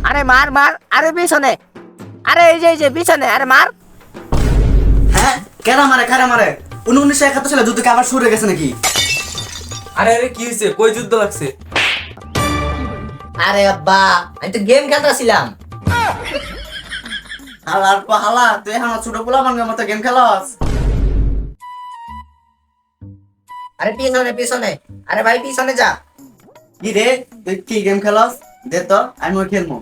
আরে মার মার, আরে পিছনে, আরে এই যে পিছনে, আরে মার। হ্যাঁ, কেরা মারে কারা মারে? 1971 সালে যুদ্ধ কি আবার শুরু হয়ে গেছে নাকি? আরে আরে কি হয়েছে? কই যুদ্ধ লাগছে? আরে আব্বা, আমি তো গেম খেলতেছিলাম। হালার পা হালা, তুই এখন ছোট পোলা মানগের মতো গেম খেলস? আরে পিছনে পিছনে, আরে ভাই পিছনে যা। কি রে, তুই কি গেম খেলস? দে তো, আমিও খেলবো।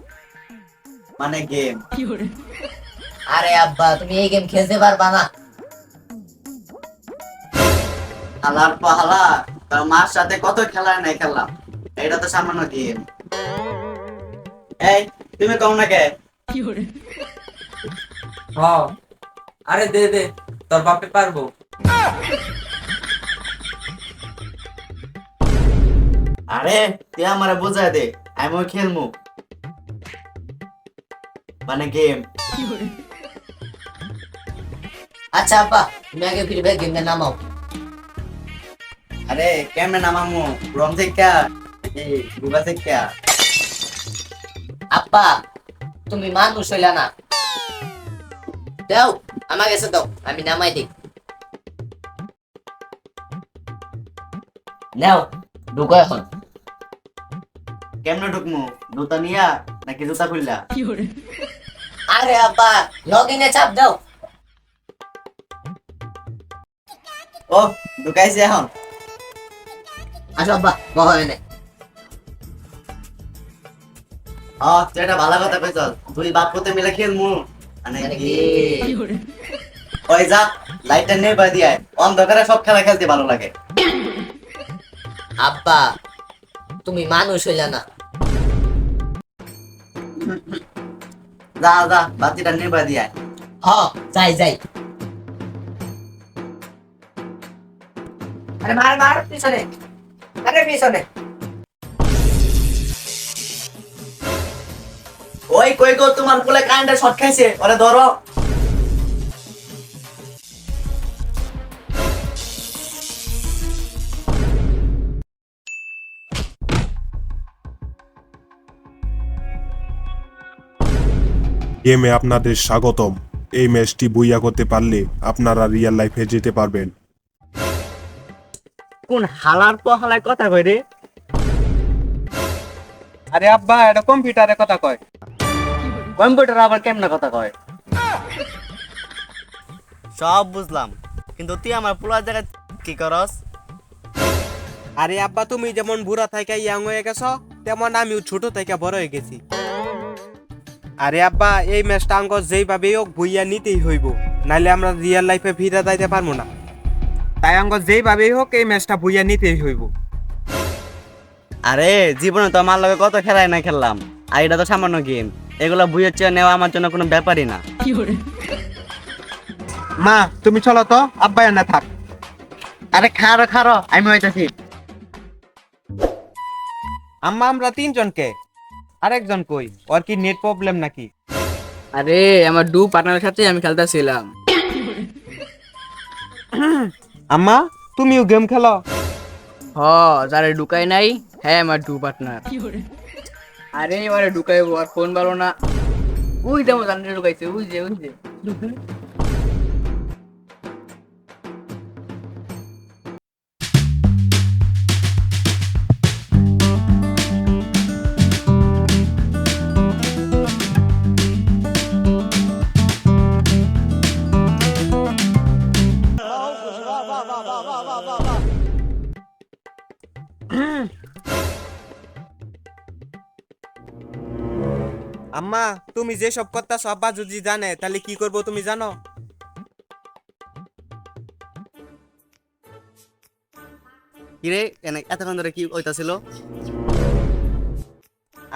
মানে গেম। আরে আব্বা, তুমি এই গেম খেলতে পারবা না। হালার পা হালা, তোর মার সাথে কত খেলা নাই খেললাম, এটা তো সামান্য গেম। এই, তুমি কম না কে? হ, আরে দে দে, তোর বাপে পারবো। আরে তুই আমারে বুঝাই দে, আমিও খেলবো। মানে গেম। আচ্ছা আব্বা, তুমি আগে ফ্রি ফায়ার গেমটা নামাও। আরে কেমনে নামামু? রম থেকে এই গুগা থেকে। আব্বা, তুমি মানুষ হইলা না। দাও, আমার কাছে দাও, আমি নামাই দিই। নাও, ঢুকো এখন। কেমনে ঢুকমু? জুতা নিয়া নাকি জুতা খুললা? আরে আব্বা, লগ ইনে চাপ দাও। ও, ঢুকাইছে এখন। আসো আব্বা, বহ এনে। তুই একটা ভালো কথা কইছ, দুই বাপ পুতে মিলে খেলমু। মানে কি? ওই যা, লাইটটা নেবা দিয়ায়, অন্ধকারে সব খেলা খেলতে ভালো লাগে। আব্বা, তুমি মানুষ হইলা না। যা যা, বাতিটা নেবা দিয়ায়। হ, যাই যাই। আরে মার মার, পিছনে, আরে পিছনে। ওই কই গো, তোমার কোলে কারেন্টের শর্ট খাইছে, ওরে ধরো। গেমে আপনাদের স্বাগতম। এই ম্যাচটি বুইয়া করতে পারলে আপনারা রিয়েল লাইফে যেতে পারবেন। কোন হালার পহালায় কথা কয় রে? আরে আব্বা, এটা কম্পিউটারে কথা কয়। কম্পিউটার আবার কেমনে কথা কয়? সব বুঝলাম, কিন্তু তুই আমার পোলার জায়গায় কি করস? আরে আব্বা, তুমি যেমন বুড়া থেকে ইয়াং হয়ে গেছো, তেমন আমিও ছোট থেকে বড় হয়ে গেছি। আরে আব্বা, এই ম্যাচটা আঙ্গ যেইভাবেই হোক বইয়া নিতেই হইব, নাইলে আমরা রিয়েল লাইফে ফিরে যাইতে পারবো না। তাই আঙ্গ যেইভাবেই হোক এই ম্যাচটা বইয়া নিতেই হইব। আরে জীবনে তো আমার লগে কত খেলাই না খেললাম, আর এটা তো সামান্য গেম। এগুলো বুঝে চেয়ে নেওয়া আমার জন্য কোনো ব্যাপারই না। মা, তুমি চলো তো, আব্বা না থাক। আরে খারো খারো, আমি হইতাছি। আম্মা, আমরা তিনজনকে, আরেকজন কই? ওর কি নেট প্রবলেম নাকি? আরে আমার পার্টনারের সাথে আমি খেলতেছিলাম। আম্মা, তুমিও গেম খেলো? হ, যারা ঢুকাই নাই, হ্যাঁ আমার পার্টনার। আরে এবারে ঢুকাইবো, আর ফোন ভালো না। ওই যেমন জানতে ঢুকাইছে, বুঝছে বুঝছে। আম্মা, তুমি যে সব কথা আব্বা যদি জানে তাহলে কি করব তুমি জানো? কিরে এতক্ষণ ধরে কি হইতাছিল?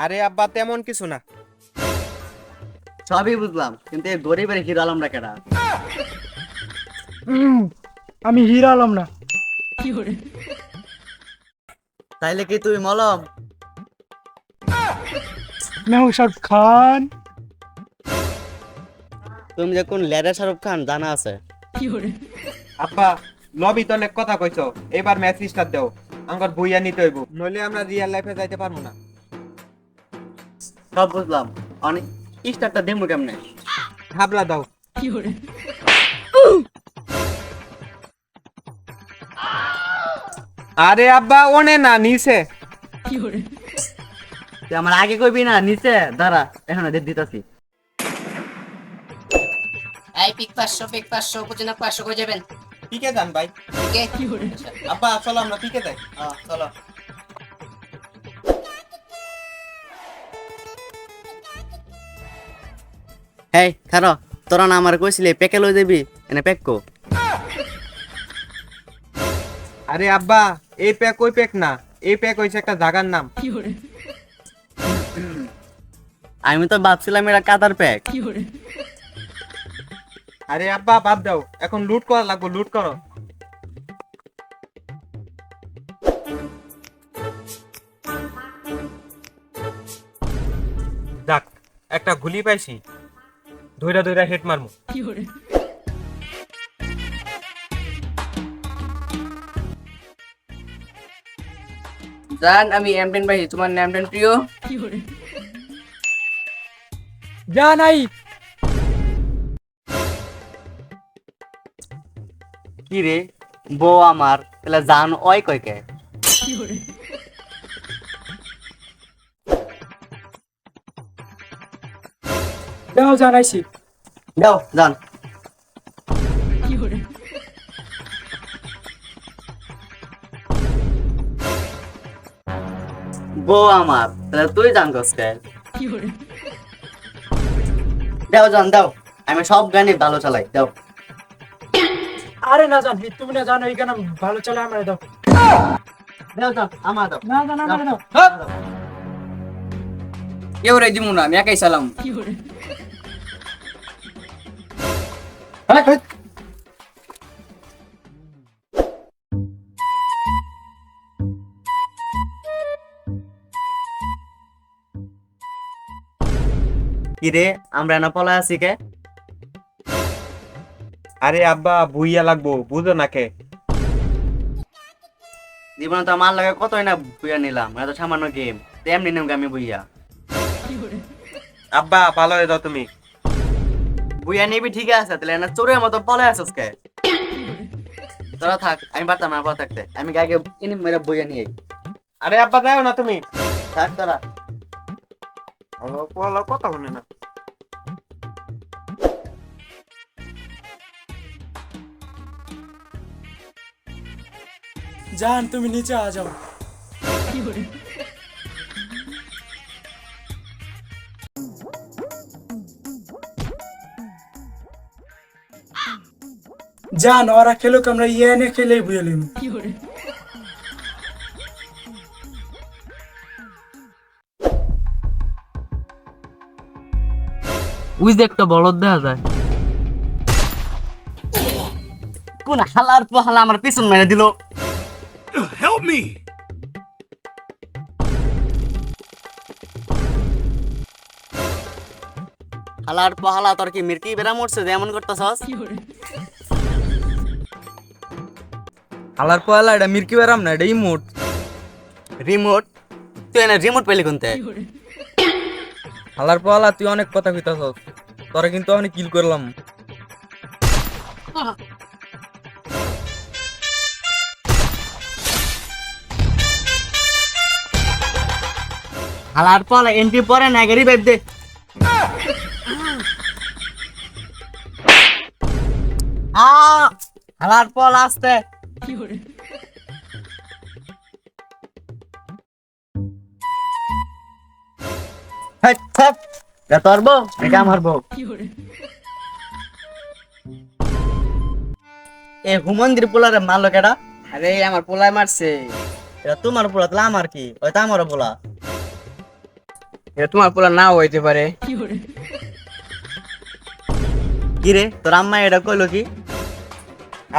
আরে আব্বা, তেমন কিছু না। সবই বুঝলাম, কিন্তু এই গরিবের হিরো আলমরা কেডা? আমি হিরো আলম না। তাইলে কি তুই মলম? मैं हूँ शाहरुख खान। তুমি যে কোন লেডা শাহরুখ খান জানা আছে? আব্বা, লবি তো অনেক কথা কইছো, এবার ম্যাচ স্টার্ট দাও। আমার বইয়া নিতে হইব, নইলে আমরা রিয়েল লাইফে যাইতে পারবো না। সব বুঝলাম, অনেক স্টারটা দেবো কেমনে? হাবলা দাও। আরে আব্বা ওনে না নিচে। তুই আমার আগে কইবি না নিচে দাঁড়া, এখন দিতাছি। এই পিক 500 উপজনক 500 করে যাবেন। পিকে যান ভাই। ওকে আব্বা চলো আমরা পিকে যাই। চলো। এই খারো, তোরা না আমার কইছিলি প্যাকে লই দেবি, এনে প্যাক কো। আরে আব্বা এই প্যাক ওই প্যাক না, এই প্যাক হইছে একটা জায়গার নাম। আমি তো ভাবছিলাম এটা কাতার প্যাক। আরে আব্বা বাদ দাও, এখন লুট করা লাগবে, লুট করো। যাক একটা গুলি পাইছি, ধইরা ধইরা হেড মারমু। জান আমি এমটেন ভাই, তোমার নামটেন প্রিয়? যা নাই। কি রে বউ আমার, তাহলে জান ওই কয় কে? দাও জানাইছি। দাও জান। বউ আমার, তাহলে তুই জান কসকে? দাও জান দাও, আমি সব গানে ভালো চালাই, দাও। আরে না জান, তুমি না জানো এই গান ভালো চলে, আমার দাও। দাও জান, আমার দাও। না জান আমার দাও। কেউ রে দিমু না, আমি একাই চালাম। কি রে আমরা না পলা আছি কে? আরে আব্বা বুইয়া লাগবো, বুঝো না কে? জীবনে তো আমার লাগে কতই না বুইয়া নিলাম, এটা তো সামান্য গেম, তেমনি নেম আমি বুইয়া। আব্বা ভালো হয়ে যাও তুমি। বুইয়া নিবি ঠিক আছে, তাহলে না চোরের মতো পলে আসছ কে? তোরা থাক, আমি পারতাম না পলা থাকতে, আমি আগে কিনে মেরে বুইয়া নিয়ে আই। আরে আব্বা যাও না তুমি। থাক তোরা। কথা শুনে না। জান তুমি নিচে আ যাও। জান ওরা খেলুক, আমরা ইয়ে এনে খেলেই বুঝে লিম। ওই যে একটা বলদ দেখা যায়। কোন হালার পোহালা আমার পিছন মেরে দিল। হালার পোহালা তোর কি মির্কি বেড়া মরছে যে এমন করতেছস? হালার পয়লা এটা মির্কি বেরাম না, এটা ইমোট। রিমোট? তুই এনে রিমোট পেলি কোনতে? হালার পয়লা তুই অনেক কথা কইতাছস, তোরা কিন্তু অনেক কিল করলাম। হালার পোহালা এন্ট্রি পরে না গাড়ি বাইপ দে। হালার পোহালা আসতে। হেট, হেট। এটা তোর বউ নাকি আমার বউ? এ হুমন্দির পোলারে মারলো কেডা? আরে আমার পোলায় মারছে। এটা তোমার পোলা, তাহলে আমার কি? ওইটা আমারও পোলা। এটা তোমার পোলা নাও হইতে পারে। কি রে তোর আম্মা এটা কইলো কি?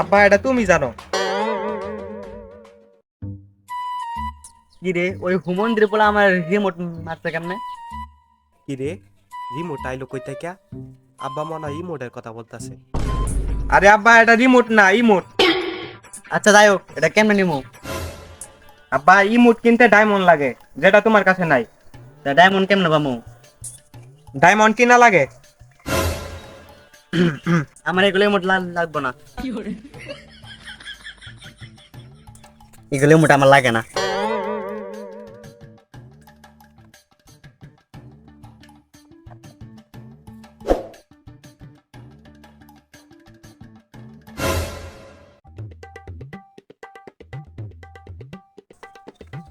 আব্বা এটা তুমি জানো। কি রে ওই হুমন্দির পোলা আমার রিমোট মারছে কেমনে? কি রে রিমোট আইলো কই থেকে? আব্বা মনে হয় ইমোটের কথা বলতাছে। আরে আব্বা এটা রিমোট না, ইমোট। আচ্ছা যাই হোক, এটা কেমনে নিমু? আব্বা ইমোট কিনতে ডায়মন্ড লাগে, যেটা তোমার কাছে নাই। তা ডায়মন্ড কেমনে পামু? ডায়মন্ড কিনা লাগে? আমার এগুলো মোট লাগবো না, এগুলো মোট আমার লাগে না।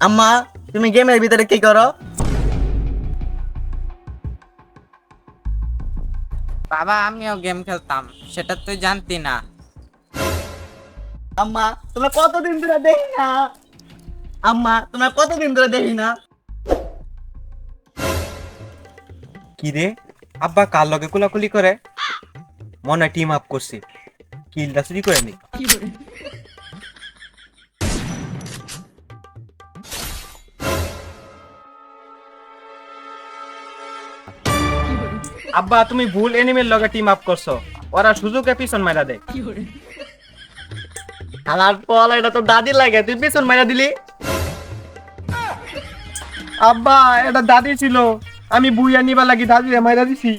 আম্মা তুমি গেমের ভিতরে কি করো? বাবা আমিও গেম খেলতাম, সেটা তুই জানতি না। আম্মা তোমরা কতদিন ধরে দেখি না, আম্মা তোমরা কতদিন ধরে দেখি না। কি রে, আব্বা কার লগে কুলাকুলি করে? মনে হয় টিম আপ করছি, কিলটা চুরি করে নি। আব্বা তুমি ভুল এনিমির লগে টিম আপ করছো, ওরা সুযোগে পিছন মাইরা দেয়। আমার পল এটা তো দাদি লাগে, তুই পিছন মাইরা দিলি। আব্বা এটা দাদি ছিল, আমি বুইয়া নিবা লাগি দাদিরে মাইরা দিছি।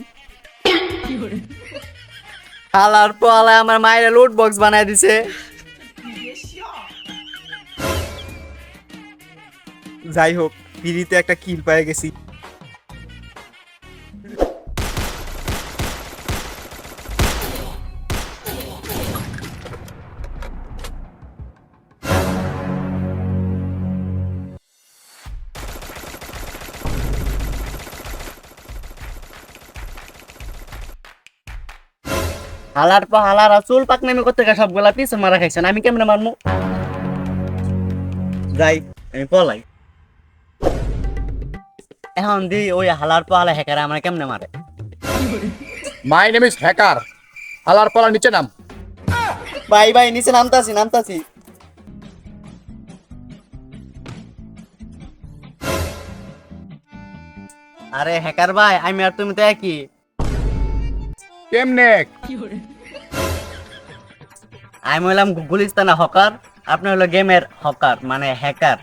হালার পল আমার মায়ের লুট বক্স বানাই দিছে। যাই হোক, ফ্রিতে একটা কিল পেয়ে গেছি। হালার পর হালার চুল পাক নেমে করতে সবগুলা পিছন মারা খাইছেন, আমি কেমনে মারমু? যাই আমি পলাই। এখন দি ওই হালার পর হালা হ্যাকার আমার কেমনে মারে। My name is hacker. হালার পালা নিচে নাম। ভাই ভাই নিচে নামতাছি নামতাছি। আরে হ্যাকার ভাই, আমি আর তুমি তো একই। কেমনে? আমি হইলাম গুলিস্তানা হকার, আপনি হলো গেমের হকার মানে হ্যাকার।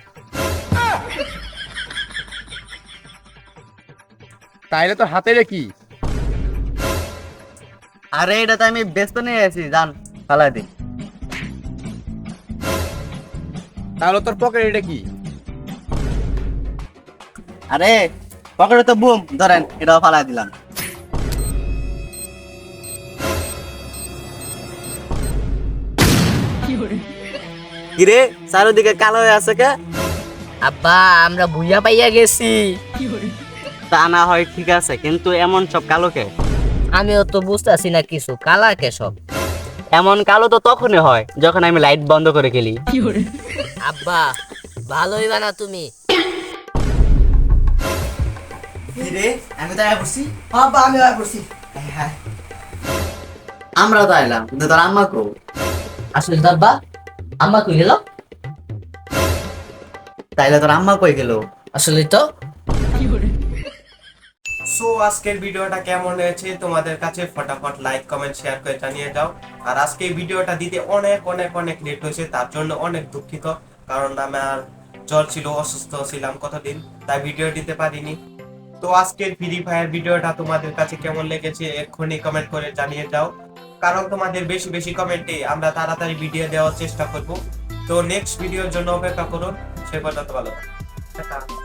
তাইলে তো হাতে রে কি? আরে এটা তো আমি ব্যস্ত নিয়ে আছি, জান ফালাই দি। তাহলে তোর পকেট এটা কি? আরে পকেটে তো বুম, ধরেন এটাও ফালাই দিলাম। কিরে চারিদিকে কালো হয়ে আছে কে? আব্বা আমরা ভুইয়া পাইয়া গেছি। তা না হয় ঠিক আছে, কিন্তু এমন সব কালো কে? আমিও তো বুঝতেছি না কিছু, কালা কে সব? এমন কালো তো তখনই হয় যখন আমি লাইট বন্ধ করে খেলি। আব্বা ভালোই বানা তুমি। কিরে আমি তো আয়া পড়ছি। আব্বা আমি আয়া পড়ছি। আমরা তো আইলাম, কিন্তু তোর আম্মা কো? আসলে তো আব্বা আম্মা কই গেল? তাইলে তোর আম্মা কই গেল? আসলে তো সো আজকের ভিডিওটা কেমন হয়েছে তোমাদের কাছে ফটাফট লাইক কমেন্ট শেয়ার করে জানিয়ে দাও। আর আজকে এই ভিডিওটা দিতে অনেক অনেক অনেক লেট হয়েছে, তার জন্য অনেক দুঃখিত, কারণ আমার জ্বর ছিল, অসুস্থ ছিলাম কতদিন, তাই ভিডিও দিতে পারিনি। তো আজকের ফ্রি ফায়ার ভিডিওটা তোমাদের কাছে কেমন লেগেছে এক্ষুনি কমেন্ট করে জানিয়ে দাও, কারণ তোমাদের বেশি বেশি কমেন্টে আমরা তাড়াতাড়ি ভিডিও দেওয়ার চেষ্টা করব। তো নেক্সট ভিডিওর জন্য অপেক্ষা করুন, সে পর্যন্ত ভালো থাকুন। টাটা।